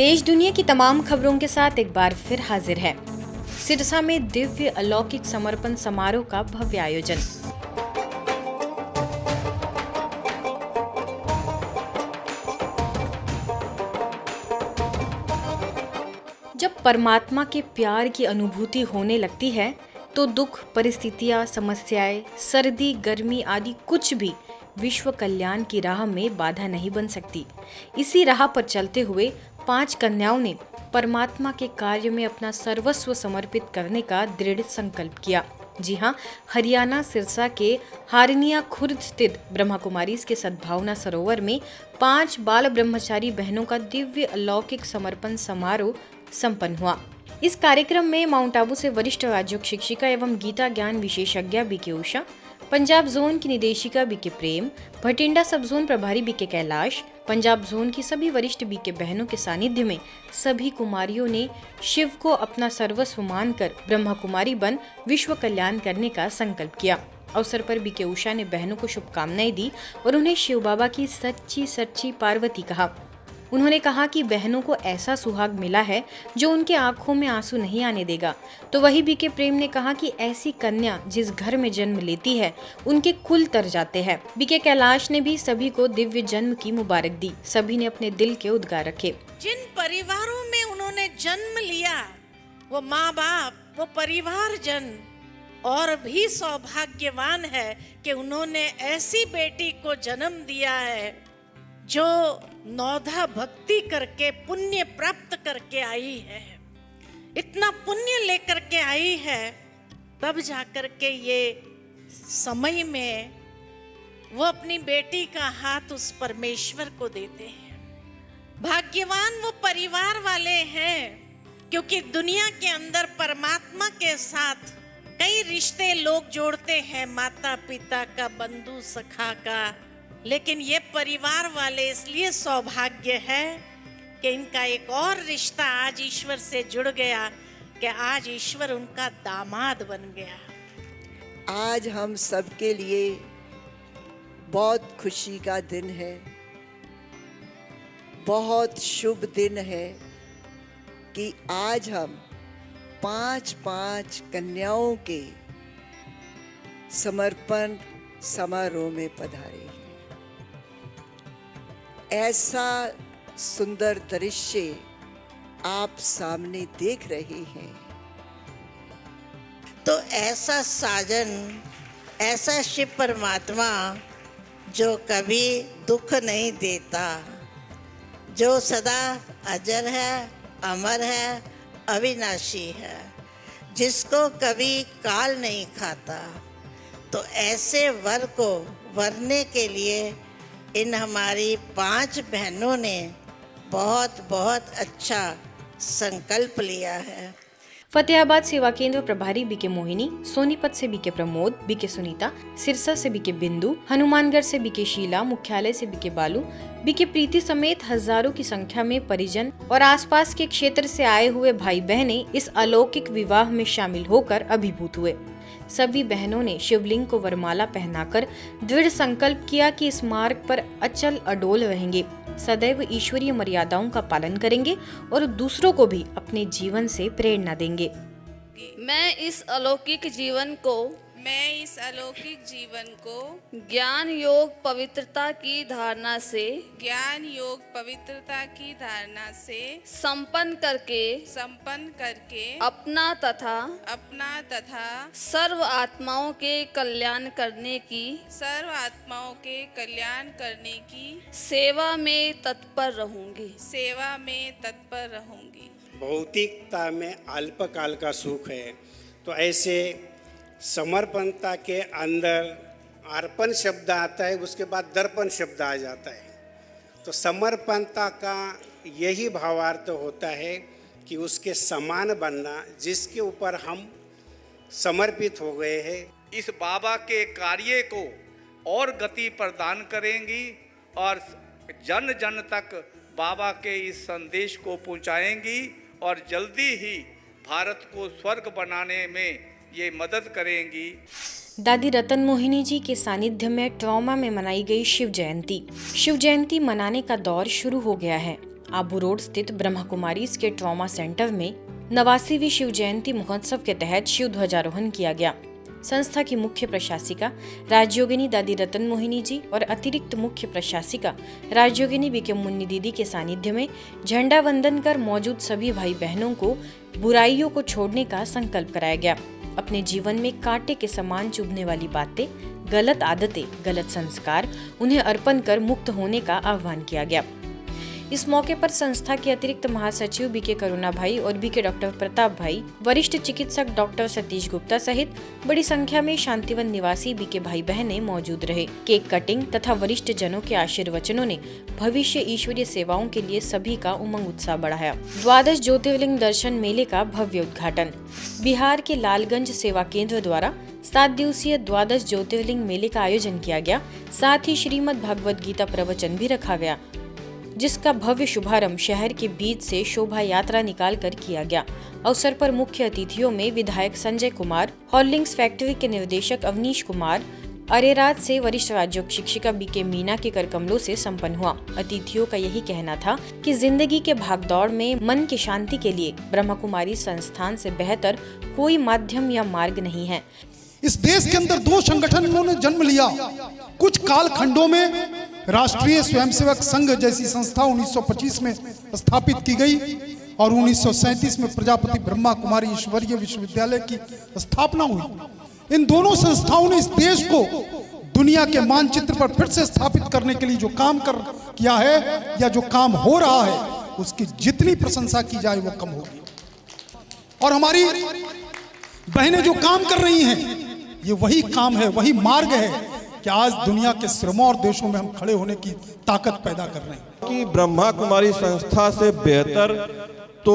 देश दुनिया की तमाम खबरों के साथ एक बार फिर हाजिर है। सिरसा में दिव्य अलौकिक समर्पण समारोह का भव्य आयोजन। जब परमात्मा के प्यार की अनुभूति होने लगती है तो दुख, परिस्थितियां, समस्याएं, सर्दी, गर्मी आदि कुछ भी विश्व कल्याण की राह में बाधा नहीं बन सकती। इसी राह पर चलते हुए 5 कन्याओं ने परमात्मा के कार्य में अपना सर्वस्व समर्पित करने का दृढ़ संकल्प किया। जी हाँ, हरियाणा सिरसा के हारनिया खुर्द स्थित ब्रह्मा कुमारीज के सद्भावना सरोवर में 5 बाल ब्रह्मचारी बहनों का दिव्य अलौकिक समर्पण समारोह संपन्न हुआ। इस कार्यक्रम में माउंट आबू से वरिष्ठ राजयोग शिक्षिका एवं गीता ज्ञान विशेषज्ञ बीके उषा, पंजाब जोन की निदेशिका बीके प्रेम, भटिंडा सब जोन प्रभारी बीके कैलाश, पंजाब जोन की सभी वरिष्ठ बीके बहनों के सानिध्य में सभी कुमारियों ने शिव को अपना सर्वस्व मानकर ब्रह्मा कुमारी बन विश्व कल्याण करने का संकल्प किया। अवसर पर बीके उषा ने बहनों को शुभकामनाएं दी और उन्हें शिव बाबा की सच्ची सच्ची पार्वती कहा। उन्होंने कहा कि बहनों को ऐसा सुहाग मिला है जो उनके आंखों में आंसू नहीं आने देगा। तो वही बीके प्रेम ने कहा कि ऐसी कन्या जिस घर में जन्म लेती है उनके कुल तर जाते हैं। बीके कैलाश ने भी सभी को दिव्य जन्म की मुबारक दी। सभी ने अपने दिल के उद्गार रखे। जिन परिवारों में उन्होंने जन्म लिया, वो माँ बाप, वो परिवार जन और भी सौभाग्यवान है कि उन्होंने ऐसी बेटी को जन्म दिया है जो नौधा भक्ति करके पुण्य प्राप्त करके आई है। इतना पुण्य लेकर के आई है, तब जाकर के ये समय में वो अपनी बेटी का हाथ उस परमेश्वर को देते हैं। भाग्यवान वो परिवार वाले हैं, क्योंकि दुनिया के अंदर परमात्मा के साथ कई रिश्ते लोग जोड़ते हैं, माता पिता का, बंधु सखा का, लेकिन ये परिवार वाले इसलिए सौभाग्य है कि इनका एक और रिश्ता आज ईश्वर से जुड़ गया कि आज ईश्वर उनका दामाद बन गया। आज हम सबके लिए बहुत खुशी का दिन है, बहुत शुभ दिन है कि आज हम 5 कन्याओं के समर्पण समारोह में पधारे हैं। ऐसा सुंदर दृश्य आप सामने देख रहे हैं। तो ऐसा साजन, ऐसा शिव परमात्मा जो कभी दुख नहीं देता, जो सदा अजर है, अमर है, अविनाशी है, जिसको कभी काल नहीं खाता, तो ऐसे वर को वरने के लिए इन हमारी 5 बहनों ने बहुत बहुत अच्छा संकल्प लिया है। फतेहाबाद सेवा केंद्र प्रभारी बीके मोहिनी, सोनीपत से बीके प्रमोद, बीके सुनीता, सिरसा से बीके बिंदु, हनुमानगढ़ से बीके शीला, मुख्यालय से बीके बालू, बीके प्रीति समेत हजारों की संख्या में परिजन और आसपास के क्षेत्र से आए हुए भाई बहनें इस अलौकिक विवाह में शामिल होकर अभिभूत हुए। सभी बहनों ने शिवलिंग को वरमाला पहनाकर दृढ़ संकल्प किया कि इस मार्ग पर अचल अडोल रहेंगे, सदैव ईश्वरीय मर्यादाओं का पालन करेंगे और दूसरों को भी अपने जीवन से प्रेरणा देंगे। मैं इस अलौकिक जीवन को ज्ञान योग पवित्रता की धारणा से संपन्न करके अपना तथा सर्व आत्माओं के कल्याण करने की सेवा में तत्पर रहूंगी। भौतिकता में अल्पकाल का सुख है, तो ऐसे समर्पणता के अंदर अर्पण शब्द आता है, उसके बाद दर्पण शब्द आ जाता है। तो समर्पणता का यही भावार्थ होता है कि उसके समान बनना, जिसके ऊपर हम समर्पित हो गए हैं। इस बाबा के कार्य को और गति प्रदान करेंगी और जन जन तक बाबा के इस संदेश को पहुंचाएंगी और जल्दी ही भारत को स्वर्ग बनाने में ये मदद करेंगी। दादी रतन मोहिनी जी के सानिध्य में ट्रॉमा में मनाई गई शिव जयंती मनाने का दौर शुरू हो गया है। आबू रोड स्थित ब्रह्मा कुमारीज के ट्रॉमा सेंटर में 89वीं शिव जयंती महोत्सव के तहत शिव ध्वजारोहण किया गया। संस्था की मुख्य प्रशासिका राजयोगिनी दादी रतन मोहिनी जी और अतिरिक्त मुख्य प्रशासिका राजयोगिनी बीके मुन्नी दीदी के सानिध्य में झंडा वंदन कर मौजूद सभी भाई बहनों को बुराइयों को छोड़ने का संकल्प कराया गया। अपने जीवन में कांटे के समान चुभने वाली बातें, गलत आदतें, गलत संस्कार उन्हें अर्पण कर मुक्त होने का आह्वान किया गया। इस मौके पर संस्था के अतिरिक्त महासचिव बीके करुणा भाई और बीके डॉक्टर प्रताप भाई, वरिष्ठ चिकित्सक डॉक्टर सतीश गुप्ता सहित बड़ी संख्या में शांतिवन निवासी बीके भाई बहनें मौजूद रहे। केक कटिंग तथा वरिष्ठ जनों के आशीर्वचनों ने भविष्य ईश्वरीय सेवाओं के लिए सभी का उमंग उत्साह बढ़ाया। 12 ज्योतिर्लिंग दर्शन मेले का भव्य उद्घाटन। बिहार के लालगंज सेवा केंद्र द्वारा 7 दिवसीय 12 ज्योतिर्लिंग मेले का आयोजन किया गया। साथ ही श्रीमद् भगवद गीता प्रवचन भी रखा गया, जिसका भव्य शुभारंभ शहर के बीच से शोभा यात्रा निकाल कर किया गया। अवसर पर मुख्य अतिथियों में विधायक संजय कुमार, हॉर्लिंग्स फैक्ट्री के निर्देशक अवनीश कुमार, अरेराज से वरिष्ठ राज्य शिक्षिका बीके मीना के करकमलों से संपन्न हुआ। अतिथियों का यही कहना था कि जिंदगी के भागदौड़ में मन की शांति के लिए ब्रह्मा कुमारी संस्थान से बेहतर कोई माध्यम या मार्ग नहीं है। इस देश के अंदर 2 संगठनों ने जन्म लिया। कुछ कालखंडों में राष्ट्रीय स्वयंसेवक संघ जैसी संस्था 1925 में स्थापित की गई और 1937 में प्रजापति ब्रह्मा कुमारी ईश्वरीय विश्वविद्यालय की स्थापना हुई। इन दोनों संस्थाओं ने इस देश को दुनिया के मानचित्र पर फिर से स्थापित करने के लिए जो काम किया है या जो काम हो रहा है, उसकी जितनी प्रशंसा की जाए वो कम होगी। और हमारी बहनें जो काम कर रही हैं, ये वही काम है, वही मार्ग है कि आज दुनिया के श्रमों और देशों में हम खड़े होने की ताकत पैदा कर रहे हैं। कि ब्रह्मा कुमारी संस्था से बेहतर तो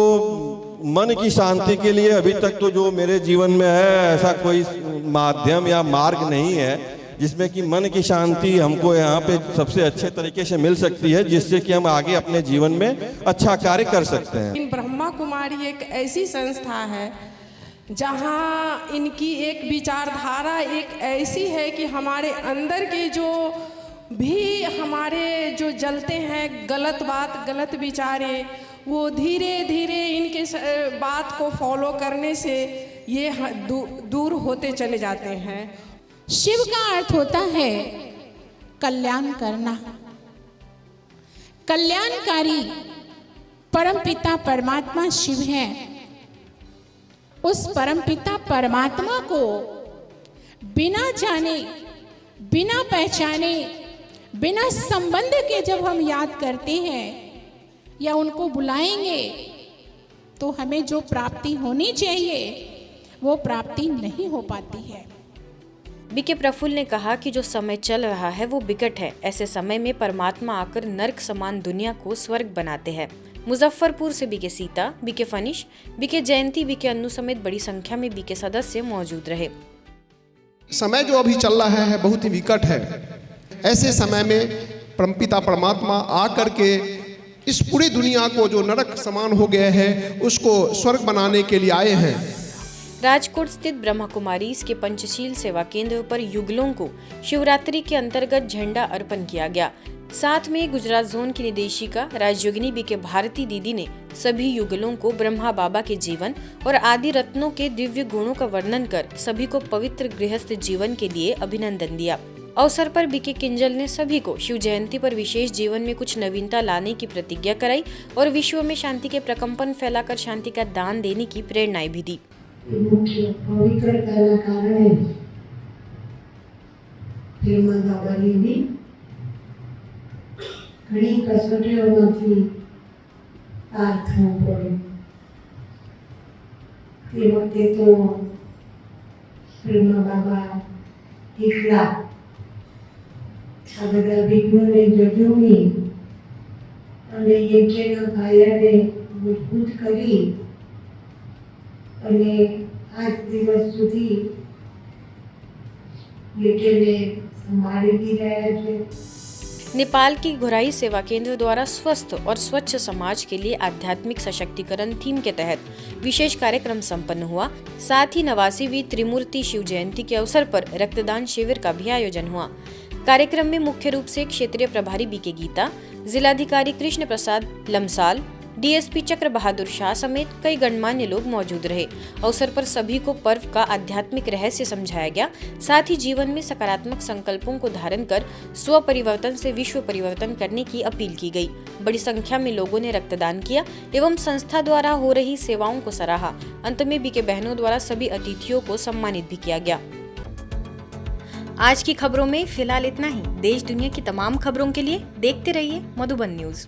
मन की शांति के लिए अभी तक तो जो मेरे जीवन में है, ऐसा कोई माध्यम या मार्ग नहीं है जिसमें कि मन की शांति हमको यहाँ पे सबसे अच्छे तरीके से मिल सकती है, जिससे कि हम आगे अपने जीवन में अच्छा कार्य कर सकते हैं। ब्रह्मा कुमारी एक ऐसी संस्था है जहाँ इनकी एक विचारधारा एक ऐसी है कि हमारे अंदर के जो भी हमारे जो जलते हैं गलत बात, गलत विचारे, वो धीरे धीरे इनके बात को फॉलो करने से ये दूर होते चले जाते हैं। शिव का अर्थ होता है कल्याण करना। कल्याणकारी परमपिता परमात्मा शिव हैं। उस परमपिता परमात्मा को बिना जाने, बिना पहचाने, बिना संबंध के जब हम याद करते हैं या उनको बुलाएंगे तो हमें जो प्राप्ति होनी चाहिए वो प्राप्ति नहीं हो पाती है। बीके प्रफुल्ल ने कहा कि जो समय चल रहा है वो विकट है। ऐसे समय में परमात्मा आकर नर्क समान दुनिया को स्वर्ग बनाते हैं। मुजफ्फरपुर से बीके सीता, बीके फनिश, बीके जयंती, बीके अन्नू समेत बड़ी संख्या में बीके सदस्य मौजूद रहे। समय जो अभी चल रहा है बहुत ही विकट है। ऐसे समय में परमपिता परमात्मा आकर के इस पूरी दुनिया को जो नरक समान हो गया है उसको स्वर्ग बनाने के लिए आए हैं। राजकोट स्थित ब्रह्मा कुमारीज के पंचशील सेवा केंद्र पर युगलों को शिवरात्रि के अंतर्गत झंडा अर्पण किया गया। साथ में गुजरात जोन की निदेशिका राजयोगिनी बीके भारती दीदी ने सभी युगलों को ब्रह्मा बाबा के जीवन और आदि रत्नों के दिव्य गुणों का वर्णन कर सभी को पवित्र गृहस्थ जीवन के लिए अभिनंदन दिया। अवसर पर बीके किंजल ने सभी को शिव जयंती पर विशेष जीवन में कुछ नवीनता लाने की प्रतिज्ञा कराई और विश्व में शांति के प्रकंपन फैलाकर शांति का दान देने की प्रेरणाएं भी दी। પવિત્રતાના કારણે પ્રેમા બાબાની બી ઘણી કસોટીઓમાંથી પાર થવું પડ્યું। તે વખતે તો પ્રેમા બાબા એકલા આ બધા વિઘ્નોને જજુમી અને યજ્ઞના પાયાને મજબૂત કરી અને આજ દિવસ સુધી यज्ञ संभाली भी रहा है। नेपाल की घुराई सेवा केंद्र द्वारा स्वस्थ और स्वच्छ समाज के लिए आध्यात्मिक सशक्तिकरण थीम के तहत विशेष कार्यक्रम संपन्न हुआ। साथ ही 89वीं त्रिमूर्ति शिव जयंती के अवसर पर रक्तदान शिविर का भी आयोजन हुआ। कार्यक्रम में मुख्य रूप से क्षेत्रीय प्रभारी बीके गीता, जिलाधिकारी कृष्ण प्रसाद लमसाल, डीएसपी चक्र बहादुर शाह समेत कई गणमान्य लोग मौजूद रहे। अवसर पर सभी को पर्व का आध्यात्मिक रहस्य समझाया गया। साथ ही जीवन में सकारात्मक संकल्पों को धारण कर स्व परिवर्तन से विश्व परिवर्तन करने की अपील की गई। बड़ी संख्या में लोगों ने रक्तदान किया एवं संस्था द्वारा हो रही सेवाओं को सराहा। अंत में बीके बहनों द्वारा सभी अतिथियों को सम्मानित भी किया गया। आज की खबरों में फिलहाल इतना ही। देश दुनिया की तमाम खबरों के लिए देखते रहिए मधुबन न्यूज।